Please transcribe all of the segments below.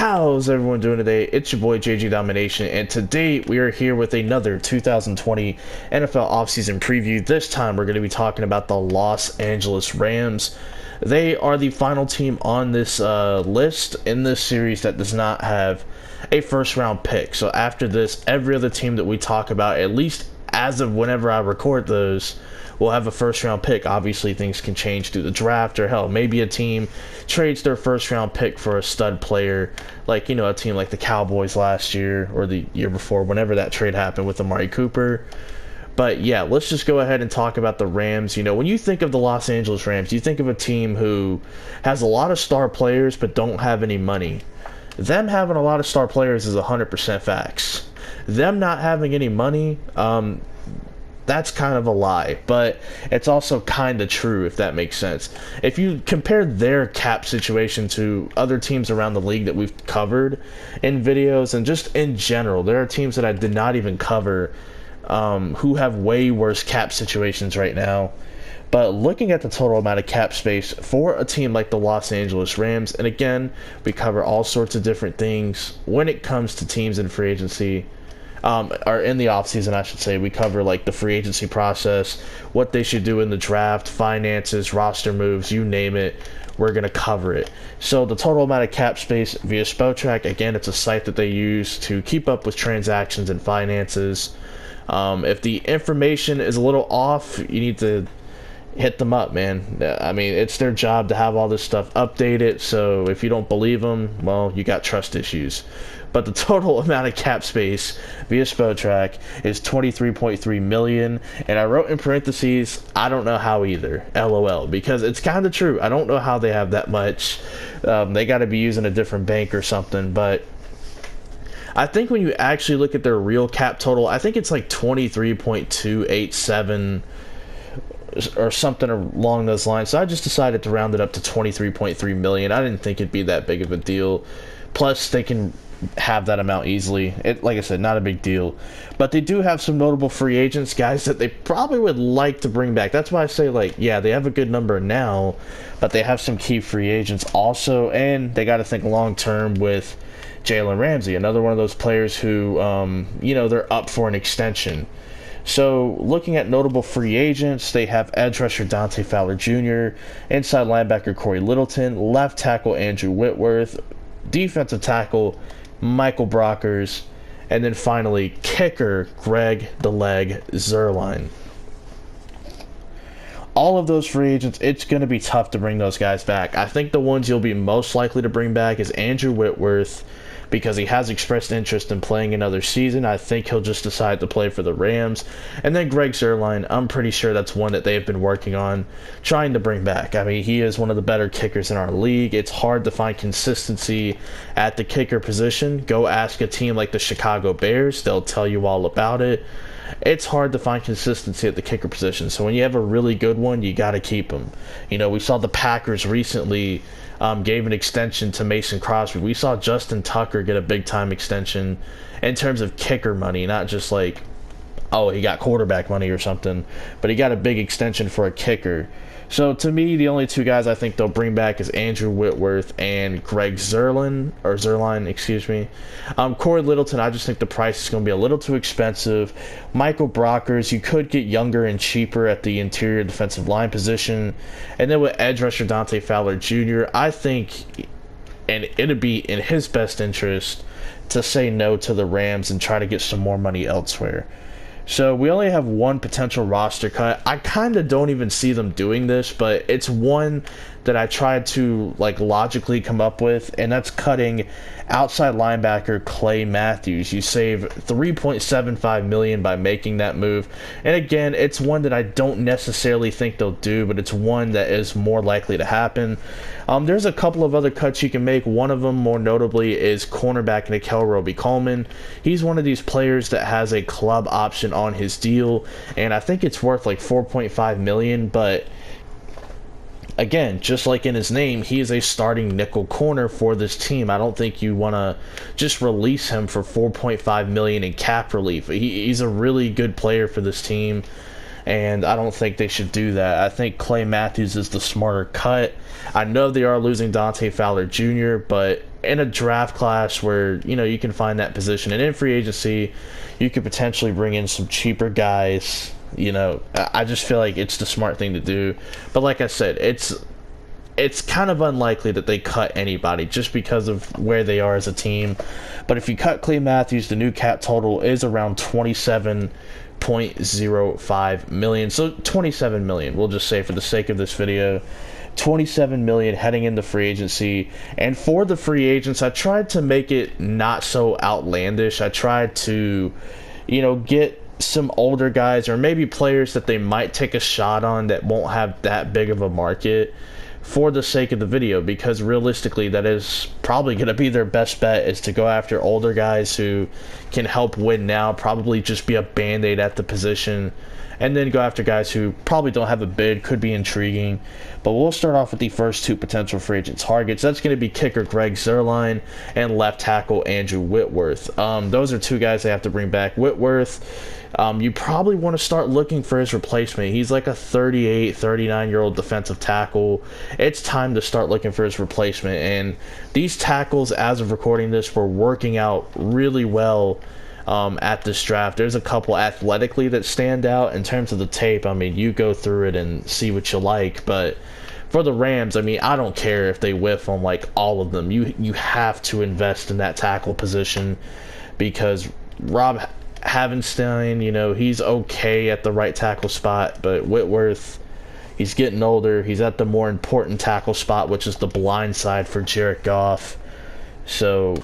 How's everyone doing today? It's your boy JG Domination, and today we are here with another 2020 NFL offseason preview. This time we're going to be talking about the Los Angeles Rams. They are the final team on this list in this series that does not have a first round pick. So after this, every other team that we talk about, at least as of whenever I record those, will have a first round pick. Obviously things can change through the draft, or hell, maybe a team trades their first round pick for a stud player, like, you know, a team like the Cowboys last year or the year before, whenever that trade happened with Amari Cooper. But yeah, let's just go ahead and talk about the Rams. You know, when you think of the Los Angeles Rams, you think of a team who has a lot of star players but don't have any money. Them having a lot of star players is 100% facts. Them not having any money, that's kind of a lie, but it's also kind of true, if that makes sense. If you compare their cap situation to other teams around the league that we've covered in videos, and just in general, there are teams that I did not even cover who have way worse cap situations right now. But looking at the total amount of cap space for a team like the Los Angeles Rams, and again, we cover all sorts of different things when it comes to teams in free agency, or in the offseason, I should say. We cover like the free agency process, what they should do in the draft, finances, roster moves, you name it, we're going to cover it. So the total amount of cap space via Spotrac, again, it's a site that they use to keep up with transactions and finances. If the information is a little off, you need to hit them up, man. I mean, it's their job to have all this stuff updated, so if you don't believe them, well, you got trust issues. But the total amount of cap space via Spotrac is $23.3 million, and I wrote in parentheses, I don't know how either, LOL, because it's kind of true. I don't know how they have that much. They got to be using a different bank or something, but I think when you actually look at their real cap total, I think it's like 23.287 or something along those lines. So I just decided to round it up to 23.3 million. I didn't think it'd be that big of a deal. Plus, they can have that amount easily. Like I said, not a big deal. But they do have some notable free agents, guys that they probably would like to bring back. That's why I say, like, yeah, they have a good number now, but they have some key free agents also, and they got to think long term with Jalen Ramsey, another one of those players who, you know, they're up for an extension. So, looking at notable free agents, they have edge rusher Dante Fowler Jr., inside linebacker Corey Littleton, left tackle Andrew Whitworth, defensive tackle Michael Brockers, and then finally kicker Greg the Leg Zuerlein. All of those free agents, it's going to be tough to bring those guys back. I think the ones you'll be most likely to bring back is Andrew Whitworth, because he has expressed interest in playing another season. I think he'll just decide to play for the Rams. And then Greg Zuerlein, I'm pretty sure that's one that they've been working on, trying to bring back. I mean, he is one of the better kickers in our league. It's hard to find consistency at the kicker position. Go ask a team like the Chicago Bears. They'll tell you all about it. It's hard to find consistency at the kicker position. So when you have a really good one, you got to keep him. You know, we saw the Packers recently gave an extension to Mason Crosby. We saw Justin Tucker get a big-time extension in terms of kicker money, not just like, oh, he got quarterback money or something, but he got a big extension for a kicker. So to me, the only two guys I think they'll bring back is Andrew Whitworth and Greg Zuerlein, excuse me. Corey Littleton, I just think the price is going to be a little too expensive. Michael Brockers, you could get younger and cheaper at the interior defensive line position. And then with edge rusher Dante Fowler Jr., I think, and it'd be in his best interest to say no to the Rams and try to get some more money elsewhere. So we only have one potential roster cut. I kind of don't even see them doing this, but it's one that I tried to like logically come up with, and that's cutting outside linebacker Clay Matthews. You save $3.75 million by making that move. And again, it's one that I don't necessarily think they'll do, but it's one that is more likely to happen. There's a couple of other cuts you can make. One of them, more notably, is cornerback Nickel Roby-Coleman. He's one of these players that has a club option on his deal, and I think it's worth like $4.5 million, but again, just like in his name, he is a starting nickel corner for this team. I don't think you want to just release him for $4.5 million in cap relief. He's a really good player for this team. and I don't think they should do that. I think Clay Matthews is the smarter cut. I know they are losing Dante Fowler Jr., but in a draft class where, you know, you can find that position, and in free agency, you could potentially bring in some cheaper guys. You know, I just feel like it's the smart thing to do. But like I said, it's kind of unlikely that they cut anybody just because of where they are as a team. But if you cut Clay Matthews, the new cap total is around 27.05 million. So 27 million, we'll just say for the sake of this video. 27 million heading into free agency. And for the free agents, I tried to make it not so outlandish. I tried to, you know, get some older guys or maybe players that they might take a shot on that won't have that big of a market for the sake of the video, because realistically that is probably going to be their best bet, is to go after older guys who can help win now, probably just be a band-aid at the position, and then go after guys who probably don't have a bid, could be intriguing. But we'll start off with the first two potential free agent targets. That's going to be kicker Greg Zuerlein and left tackle Andrew Whitworth. Those are two guys they have to bring back. Whitworth, you probably want to start looking for his replacement. He's like a 38, 39-year-old defensive tackle. It's time to start looking for his replacement. And these tackles, as of recording this, were working out really well at this draft. There's a couple athletically that stand out in terms of the tape. I mean, you go through it and see what you like, but for the Rams, I mean, I don't care if they whiff on like all of them. You have to invest in that tackle position, because Rob Havenstein, you know, he's okay at the right tackle spot, but Whitworth, he's getting older. He's at the more important tackle spot, which is the blind side for Jared Goff. So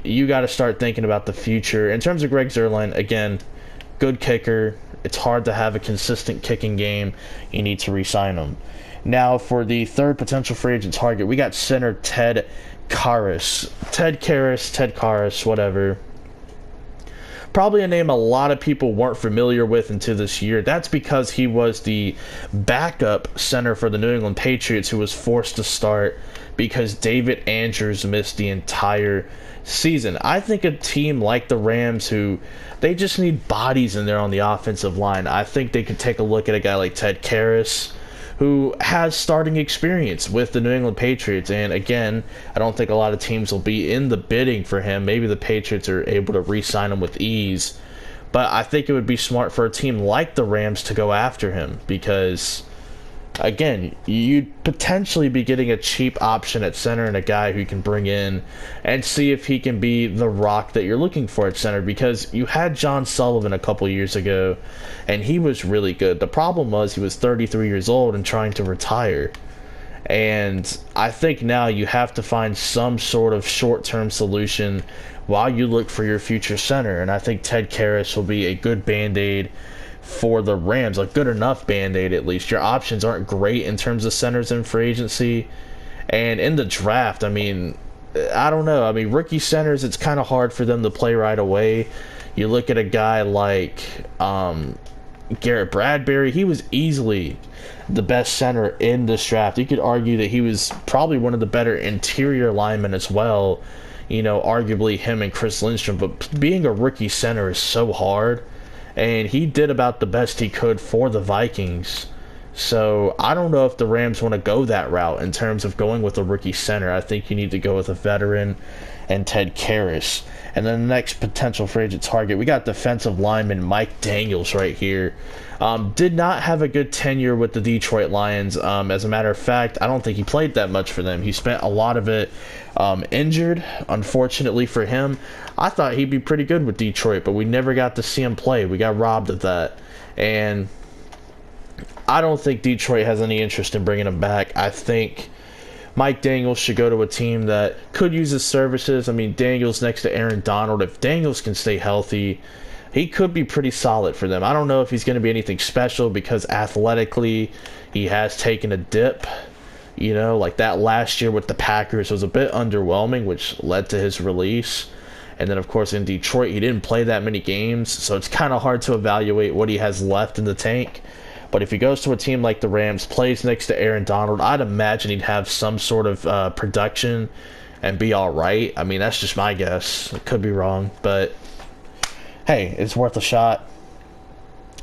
you got to start thinking about the future. In terms of Greg Zuerlein, again, good kicker. It's hard to have a consistent kicking game. You need to re-sign him. Now, for the third potential free agent target, we got center Ted Karras. Ted Karras, whatever. Probably a name a lot of people weren't familiar with until this year. That's because he was the backup center for the New England Patriots, who was forced to start because David Andrews missed the entire season. I think a team like the Rams, who they just need bodies in there on the offensive line, I think they could take a look at a guy like Ted Karras, who has starting experience with the New England Patriots. And again, I don't think a lot of teams will be in the bidding for him. Maybe the Patriots are able to re-sign him with ease. But I think it would be smart for a team like the Rams to go after him, because again, you'd potentially be getting a cheap option at center and a guy who you can bring in and see if he can be the rock that you're looking for at center, because you had John Sullivan a couple years ago and he was really good. The problem was he was 33 years old and trying to retire. And I think now you have to find some sort of short-term solution while you look for your future center. And I think Ted Karras will be a good band-aid for the Rams, a good enough band-aid at least. Your options aren't great in terms of centers in free agency. And in the draft, I mean, I don't know. I mean, rookie centers, it's kind of hard for them to play right away. You look at a guy like Garrett Bradbury, he was easily the best center in this draft. You could argue that he was probably one of the better interior linemen as well. You know, arguably him and Chris Lindstrom. But being a rookie center is so hard. And he did about the best he could for the Vikings. So I don't know if the Rams want to go that route in terms of going with a rookie center. I think you need to go with a veteran and Ted Karras. And then the next potential free agent target, we got defensive lineman Mike Daniels right here. Did not have a good tenure with the Detroit Lions. As a matter of fact, I don't think he played that much for them. He spent a lot of it injured, unfortunately for him. I thought he'd be pretty good with Detroit, but we never got to see him play. We got robbed of that. And I don't think Detroit has any interest in bringing him back. I think Mike Daniels should go to a team that could use his services. I mean, Daniels next to Aaron Donald. If Daniels can stay healthy, he could be pretty solid for them. I don't know if he's going to be anything special, because athletically he has taken a dip. You know, like that last year with the Packers was a bit underwhelming, which led to his release. And then, of course, in Detroit, he didn't play that many games, so it's kind of hard to evaluate what he has left in the tank. But if he goes to a team like the Rams, plays next to Aaron Donald, I'd imagine he'd have some sort of production and be all right. I mean, that's just my guess. It could be wrong, but hey, it's worth a shot.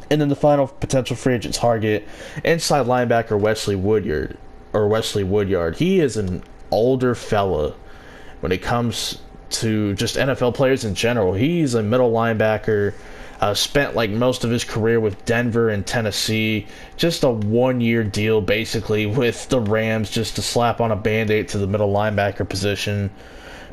And then the final potential free agent target, inside linebacker Wesley Woodyard, He is an older fella when it comes to just NFL players in general. He's a middle linebacker. Spent like most of his career with Denver and Tennessee. Just a 1-year deal basically with the Rams just to slap on a band-aid to the middle linebacker position,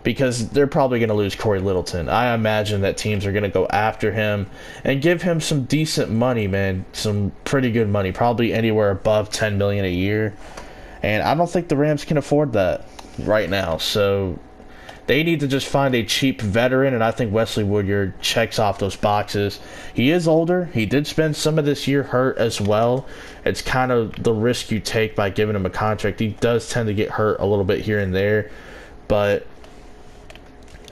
because they're probably going to lose Corey Littleton. I imagine that teams are going to go after him and give him some decent money, man. Some pretty good money, probably anywhere above $10 million a year. And I don't think the Rams can afford that right now. So they need to just find a cheap veteran, and I think Wesley Woodyard checks off those boxes. He is older. He did spend some of this year hurt as well. It's kind of the risk you take by giving him a contract. He does tend to get hurt a little bit here and there. But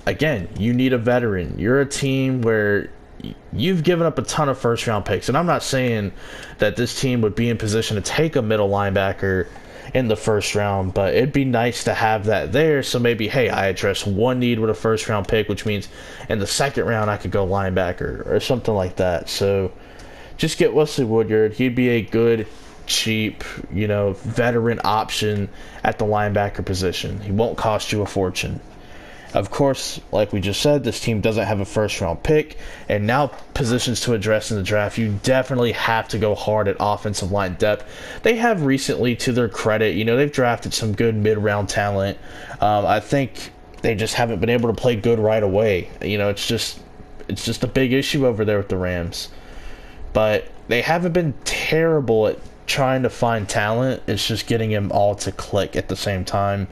again, you need a veteran. You're a team where you've given up a ton of first-round picks, and I'm not saying that this team would be in position to take a middle linebacker in the first round, but it'd be nice to have that there. So maybe, hey, I address one need with a first-round pick, which means in the second round I could go linebacker or something like that. So just get Wesley Woodyard. He'd be a good, cheap, veteran option at the linebacker position. He won't cost you a fortune. Of course, like we just said, this team doesn't have a first-round pick, and now positions to address in the draft, you definitely have to go hard at offensive line depth. They have recently, to their credit, they've drafted some good mid-round talent. I think they just haven't been able to play good right away. It's just a big issue over there with the Rams. But they haven't been terrible at trying to find talent. It's just getting them all to click at the same time.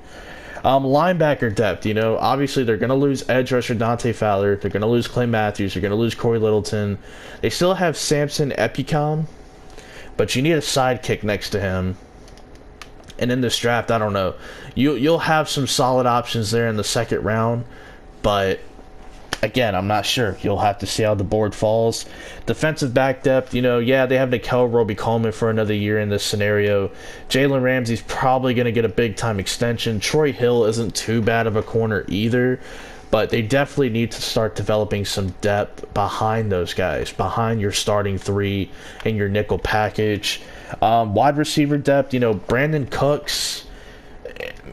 Linebacker depth, obviously they're going to lose edge rusher Dante Fowler. They're going to lose Clay Matthews. They're going to lose Corey Littleton. They still have Samson Epicom, but you need a sidekick next to him. And in this draft, I don't know. You'll have some solid options there in the second round, but again, I'm not sure. You'll have to see how the board falls. Defensive back depth, they have Nickel Roby-Coleman for another year in this scenario. Jalen Ramsey's probably going to get a big-time extension. Troy Hill isn't too bad of a corner either, but they definitely need to start developing some depth behind those guys, behind your starting three and your nickel package. Wide receiver depth, Brandon Cooks,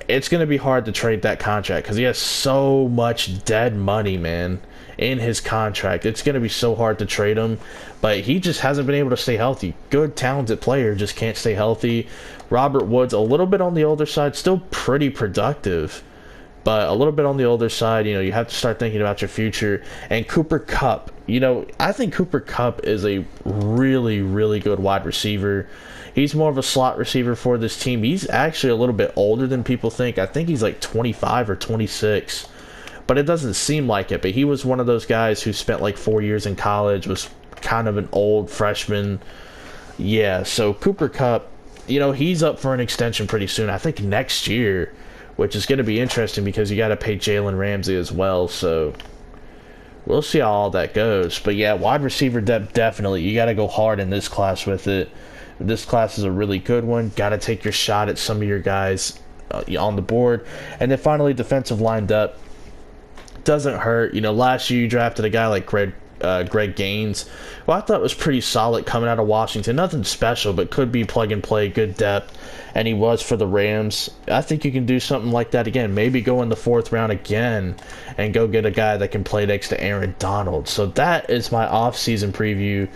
it's going to be hard to trade that contract because he has so much dead money, man, in his contract. It's going to be so hard to trade him, but he just hasn't been able to stay healthy. Good, talented player, just can't stay healthy. Robert Woods, a little bit on the older side, still pretty productive, but a little bit on the older side. You have to start thinking about your future. And Cooper Kupp, I think Cooper Kupp is a really, really good wide receiver. He's more of a slot receiver for this team. He's actually a little bit older than people think. I think he's like 25 or 26, but it doesn't seem like it. But he was one of those guys who spent like 4 years in college, was kind of an old freshman. Yeah, so Cooper Kupp, he's up for an extension pretty soon. I think next year, which is going to be interesting because you got to pay Jalen Ramsey as well. So we'll see how all that goes. But yeah, wide receiver depth, definitely. You got to go hard in this class with it. This class is a really good one. Got to take your shot at some of your guys on the board. And then finally, defensive line depth. Doesn't hurt. Last year you drafted a guy like Greg Gaines, who I thought was pretty solid coming out of Washington. Nothing special, but could be plug and play, good depth. And he was for the Rams. I think you can do something like that again. Maybe go in the fourth round again and go get a guy that can play next to Aaron Donald. So that is my offseason preview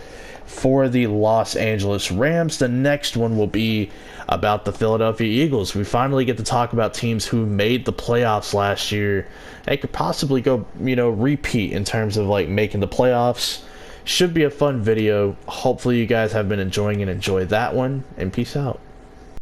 for the Los Angeles Rams. The next one will be about the Philadelphia Eagles. We finally get to talk about teams who made the playoffs last year. They could possibly go, repeat in terms of like making the playoffs. Should be a fun video. Hopefully you guys have been enjoying and enjoy that one. And peace out.